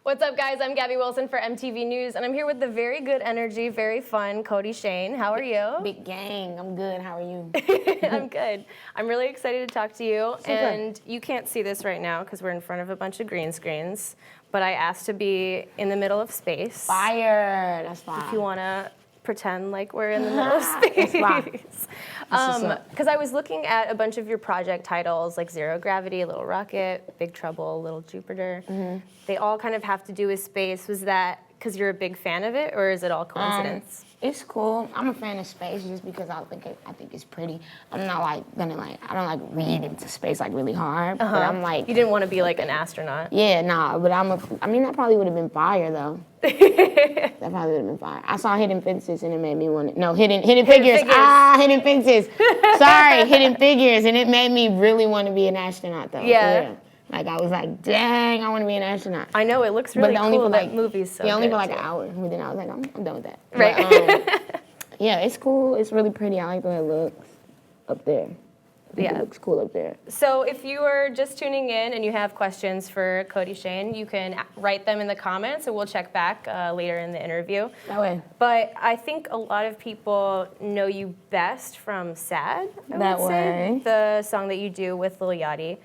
What's up, guys? I'm Gabby Wilson for MTV News, and I'm here with the very good energy, very fun Kodie Shane. How are you? Big gang. I'm good. How are you? I'm good. I'm really excited to talk to you. Super. And you can't see this right now because we're in front of a bunch of green screens, but I asked to be in the middle of space. Fire. That's fine. If you want to pretend like we're in the middle of space. Because I was looking at a bunch of your project titles, like Zero Gravity, Little Rocket, Big Trouble, Little Jupiter. They all kind of have to do with space. Was that because you're a big fan of it, or is it all coincidence? It's cool. I'm a fan of space just because I think it's pretty. I'm not I don't read into space really hard. But I'm You didn't want to be like an astronaut. Yeah, nah. But that probably would have been fire though. That probably would have been fire. I saw Hidden Fences and it made me want to. No, Hidden Figures. Hidden Fences. Sorry, Hidden Figures, and it made me really want to be an astronaut though. Yeah. I was like, dang, I want to be an astronaut. I know, it looks really cool. That movie's so only good, for too. an hour. And then I was like, I'm done with that. Right. But, yeah, it's cool. It's really pretty. I like the way it looks up there. It looks cool up there. So if you are just tuning in and you have questions for Kodie Shane, you can write them in the comments and we'll check back later in the interview. That way. But I think a lot of people know you best from Sad, I would say, the song that you do with Lil Yachty.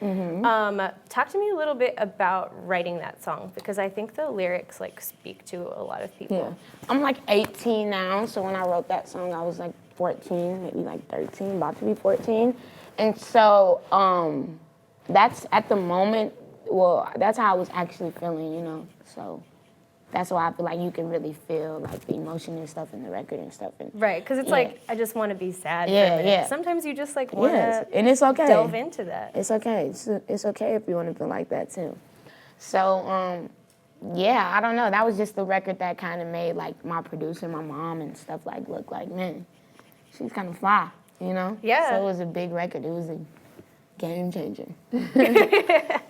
Talk to me a little bit about writing that song, because I think the lyrics speak to a lot of people. Yeah. I'm 18 now, so when I wrote that song, I was 14, maybe 13, about to be 14. And so that's at the moment, that's how I was actually feeling, So that's why I feel like you can really feel the emotion and stuff in the record and stuff. Right, because it's I just want to be sad for a minute. Sometimes you just want to and it's okay. delve into that. It's okay. It's okay if you want to feel like that too. So, yeah, I don't know. That was just the record that kind of made my producer, my mom and stuff look like, man, she's kind of fly. Yeah. So it was a big record. It was a game changer.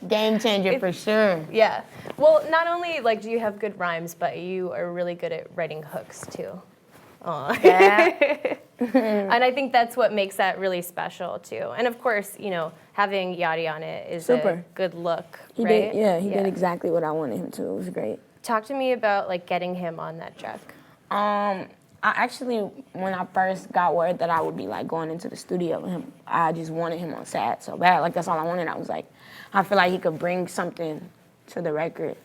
Game changer for sure. Yeah. Well, not only do you have good rhymes, but you are really good at writing hooks too. Aww. Yeah. And I think that's what makes that really special too. And of course, having Yachty on it is a good look, right? He did exactly what I wanted him to. It was great. Talk to me about getting him on that track. I actually, when I first got word that I would be going into the studio with him, I just wanted him on Sad so bad. That's all I wanted. I was I feel like he could bring something to the record,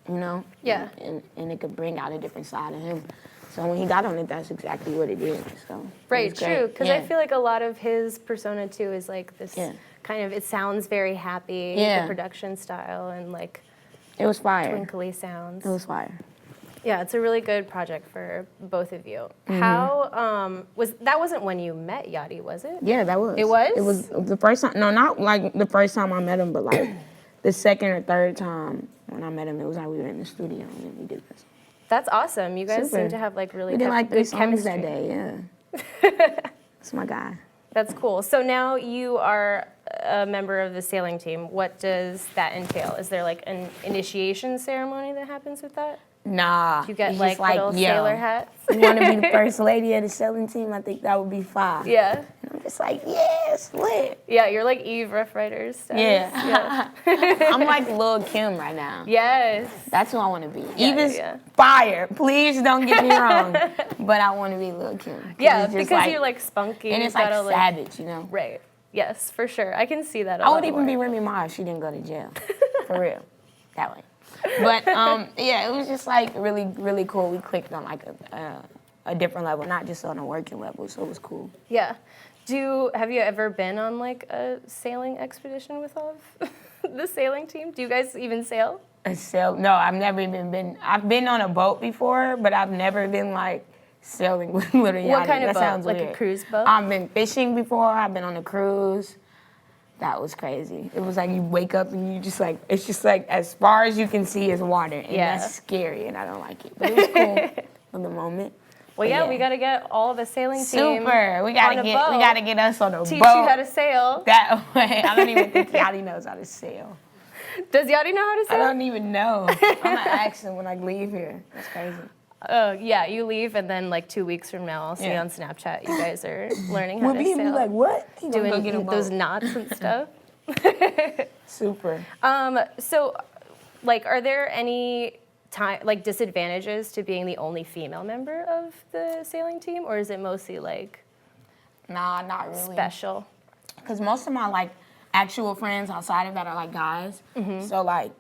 Yeah. And it could bring out a different side of him. So when he got on it, that's exactly what it did. So right, true. Because I feel like a lot of his persona too is this kind of, it sounds very happy, the production style and it was fire. Twinkly sounds. It was fire. Yeah, it's a really good project for both of you. How that wasn't when you met Yachty, was it? Yeah, that was. It was? It was the first time. No, not the first time I met him, but the second or third time when I met him, it was we were in the studio and then we did this. That's awesome. You guys seem to have really we did good chemistry that day. Yeah. That's my guy. That's cool. So now you are a member of the sailing team. What does that entail? Is there an initiation ceremony that happens with that? Nah. You get little sailor hats? You want to be the first lady of the sailing team? I think that would be fine. Yeah. And I'm just yes, lit. Yeah, you're Eve Rough Riders. Yeah. I'm Lil Kim right now. Yes. That's who I want to be. Eva's fire. Please don't get me wrong. But I want to be Lil Kim. Yeah, because you're spunky. And it's savage, Right. Yes, for sure. I can see that. I would even be Remy Ma if she didn't go to jail. For real. That way. But it was just really, really cool. We clicked on a different level, not just on a working level. So it was cool. Yeah. Have you ever been on a sailing expedition with all of the sailing team? Do you guys even sail? No, I've never even been. I've been on a boat before, but I've never been sailing with Lil Yachty. What kind of boat? Sounds weird. A cruise boat? I've been fishing before. I've been on a cruise. That was crazy. It was you wake up and you just it's just as far as you can see is water. And that's scary and I don't like it. But it was cool for the moment. Well, yeah, we got to get all the sailing team. Super. We got to get us on a boat. Teach you how to sail. That way. I don't even think Yachty knows how to sail. Does Yachty know how to sail? I don't even know. I'm going to ask him when I leave here. That's crazy. Yeah, you leave, and then 2 weeks from now, I'll see you on Snapchat. You guys are learning how to sail. We'll be what? Doing those knots and stuff. Super. So Like, are there any disadvantages to being the only female member of the sailing team, or is it mostly like Nah, not really. special? Because most of my like actual friends outside of that are like guys. So like,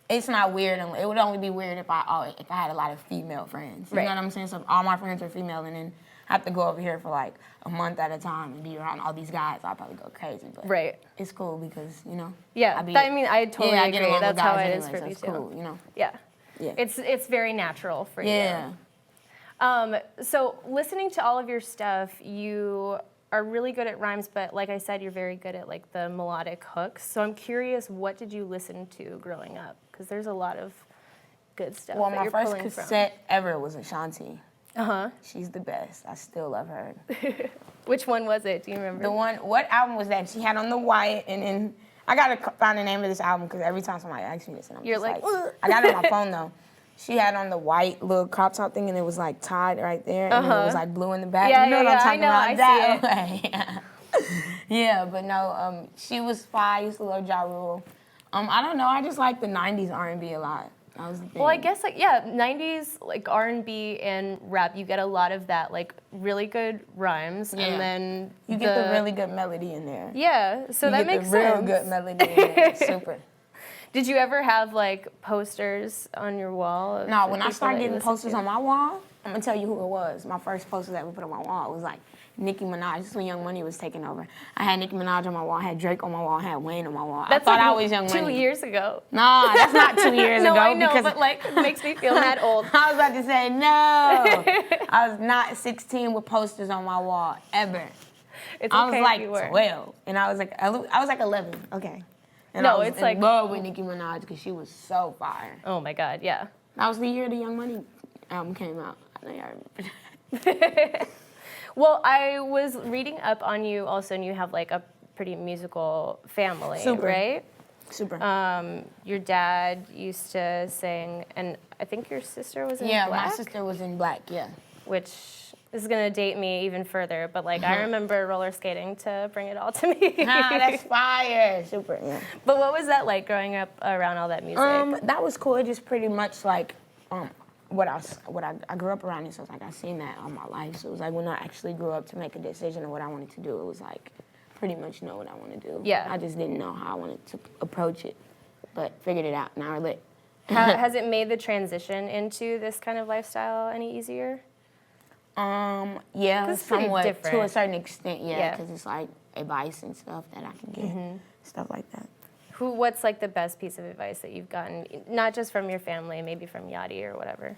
it's not weird. And it would only be weird if I had a lot of female friends. You know what I'm saying? So if all my friends are female, and then I have to go over here for like a month at a time and be around all these guys, I'll probably go crazy. But it's cool because, you know. Yeah, I totally agree. That's how it is for me too. Cool, you know. Yeah. It's very natural for you. Yeah. So listening to all of your stuff, you are really good at rhymes, but like I said, you're very good at like the melodic hooks. So I'm curious, what did you listen to growing up? Because there's a lot of good stuff. Well, that my you're first pulling cassette ever was Ashanti. Uh-huh. She's the best. I still love her. Which one was it? Do you remember? What album was that? She had on the white, and then I gotta find the name of this album because every time somebody asks me this, and I'm You're just like I got it on my phone though. She had on the white little crop top thing, and it was like tied right there, and then it was like blue in the back. Yeah, you know what I'm talking about? I That see it. way. Yeah, but no, she was fire. I used to love Ja Rule. I don't know. I just like the '90s R&B a lot. That was the thing. Well, I guess 90s like R&B and rap, you get a lot of that like really good rhymes, and then you get the really good melody in there. Yeah, so that makes sense. You get the real good melody in there. Super. Did you ever have like posters on your wall? No, when I started getting posters on my wall, I'm gonna tell you who it was. My first poster that we put on my wall was like Nicki Minaj. This is when Young Money was taking over. I had Nicki Minaj on my wall, I had Drake on my wall, I had Wayne on my wall. That's I thought like I was Young Money. 2 years ago. Nah, that's not 2 years no, ago. I know, because but like it makes me feel that old. I was about to say no. I was not 16 with posters on my wall ever. It's I okay was if you like were. 12, and I was like 11. Okay. And No, I was it's in like love with Nicki Minaj because she was so fire. Oh my God, yeah. That was the year the Young Money album came out. I know y'all remember that. Well, I was reading up on you also, and you have like a pretty musical family, right? Super. Your dad used to sing, and I think your sister was in Black? Yeah, my sister was in Black, yeah. Which is gonna date me even further, but like I remember roller skating to bring it all to me. That's fire. Super, yeah. But what was that like growing up around all that music? That was cool. It just pretty much like what I grew up around it, so it's like I seen that all my life. So it was like when I actually grew up to make a decision of what I wanted to do, it was like pretty much know what I want to do. Yeah. I just didn't know how I wanted to approach it, but figured it out. Now we're lit. Has it made the transition into this kind of lifestyle any easier? Yeah, It's pretty somewhat different. to a certain extent, Yeah. because it's like advice and stuff that I can get, stuff like that. What's like the best piece of advice that you've gotten, not just from your family, maybe from Yachty or whatever?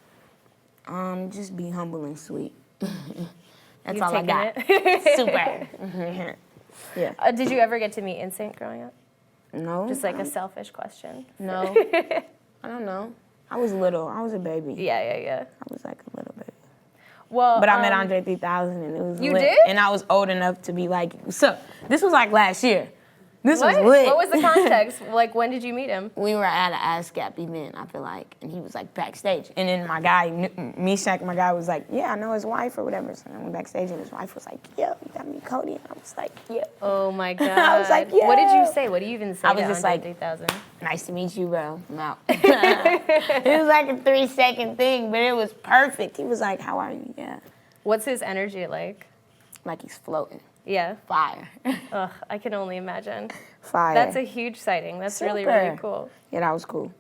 Just be humble and sweet. That's You've all I taken got. it? Super. Yeah. Did you ever get to meet NSYNC growing up? No. Just like a selfish question. No. I don't know. I was little. I was a baby. Yeah. I was like a little baby. Well, But I met Andre 3000 and it was You lit. did? And I was old enough to be like, so this was like last year. This what? was lit. What was the context? Like, when did you meet him? We were at an ASCAP event, I feel like, and he was like backstage. And then my guy, Mishak, my guy was like, yeah, I know his wife or whatever. So I went backstage and his wife was like, yo, you got me Kodie? And I was like, yeah. Oh my God. I was like, yeah. What did you say? What do you even say I was to just Andre like, 3000? Nice to meet you, bro. I'm out. It was like a 3-second thing, but it was perfect. He was like, how are you? Yeah. What's his energy like? Like he's floating. Yeah. Fire. Ugh, I can only imagine. Fire. That's a huge sighting. That's really, Super. really cool. Yeah, that was cool.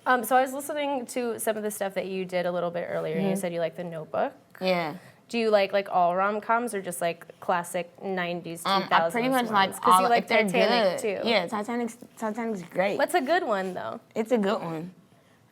So I was listening to some of the stuff that you did a little bit earlier, and you said you like The Notebook. Yeah. Do you like all rom-coms or just like classic 90s, 2000s I pretty much like Because all you like if they're Titanic good. too. Yeah, Titanic's great. What's a good one though? It's a good one.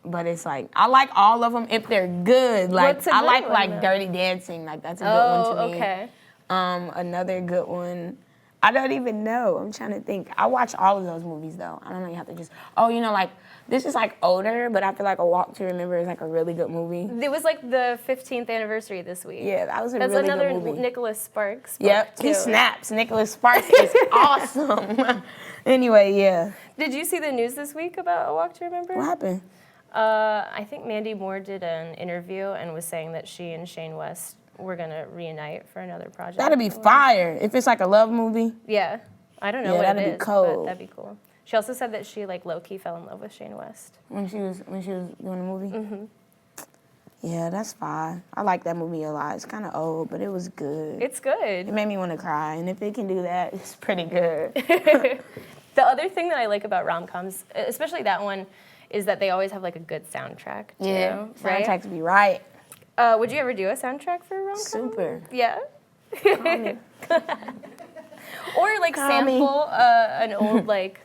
But it's like, I like all of them if they're good. Like, What's a I good like one, like though? Dirty Dancing. Like, that's a good one to me. Okay. Another good one. I don't even know. I'm trying to think. I watch all of those movies though. I don't know. You have to just. Oh, you know, like this is like older, but I feel like A Walk to Remember is like a really good movie. It was like the 15th anniversary this week. Yeah, that was a That's really another good movie. Nicholas Sparks. Yep, book, he too. snaps. Nicholas Sparks is awesome. Anyway, yeah. Did you see the news this week about A Walk to Remember? What happened? I think Mandy Moore did an interview and was saying that she and Shane West were gonna reunite for another project. That'd be fire if it's like a love movie. Yeah, I don't know Yeah, what that'd it be is, cool. but that'd be cool. She also said that she like low-key fell in love with Shane West. When she was doing the movie? Mm-hmm. Yeah, that's fine. I like that movie a lot. It's kind of old, but it was good. It's good. It made me want to cry, and if it can do that, it's pretty good. The other thing that I like about rom-coms, especially that one, is that they always have like a good soundtrack too, Yeah, right? soundtracks be right. Would you ever do a soundtrack for a rom-com? Super. Yeah. Or like Call me. sample an old like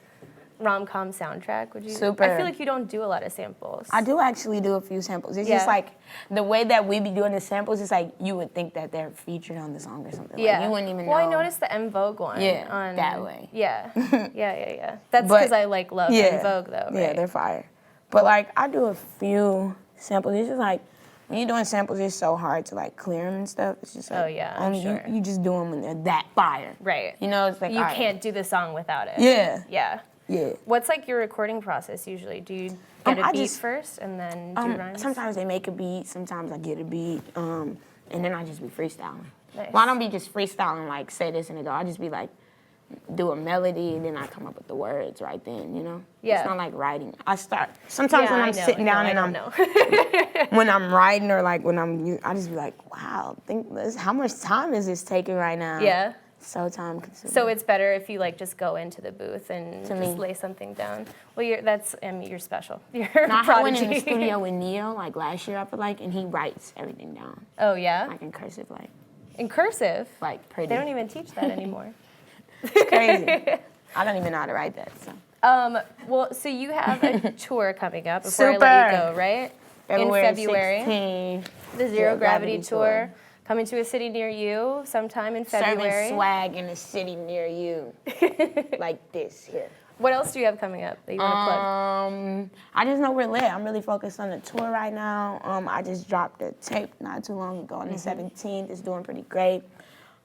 rom-com soundtrack. Would you? Super. I feel like you don't do a lot of samples. I do actually do a few samples. It's Yeah. just like the way that we be doing the samples. It's like you would think that they're featured on the song or something. Yeah. Like, you wouldn't even know. Well, I noticed the En Vogue one. Yeah, on, that way. Yeah. Yeah. That's But- because I like love En Vogue though. Right? Yeah, they're fire. But like I do a few samples. It's just like when you're doing samples, it's so hard to like clear them and stuff. It's just like Oh, yeah, I'm sure. you just do them when they're that fire. Right. You know, it's like You all right. can't do the song without it. Yeah. Yeah. Yeah. What's like your recording process usually? Do you get a I beat just- first and then do rhymes? Sometimes they make a beat, sometimes I get a beat, and then I just be freestyling. Nice. Well, I don't be just freestyling like say this and it go. I just be like do a melody and then I come up with the words right then, you know? Yeah. It's not like writing. I start sometimes when I'm sitting down and I'm know. when I'm writing or like when I just be like, wow, think this, how much time is this taking right now? Yeah. So time consuming. So it's better if you like just go into the booth and To just me. lay something down. Well, you're special. You're No, a I went in the prodigy. studio with Neo like last year I feel like and he writes everything down. Oh yeah, Like in cursive, in cursive. like pretty. They don't even teach that anymore. It's crazy. I don't even know how to write that. So. Well, so you have a tour coming up before I Super. let you go, right? February In February, 16th. the Zero Gravity Tour coming to a city near you sometime in February. Serving swag in a city near you. Like this here. What else do you have coming up that you want to plug? I just know we're lit. I'm really focused on the tour right now. I just dropped a tape not too long ago on the 17th. It's doing pretty great.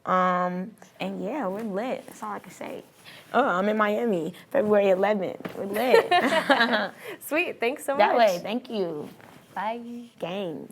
And yeah, we're lit. That's all I can say. I'm in Miami, February 11th. We're lit. Sweet, thanks so much. That way, thank you. Bye. Gang.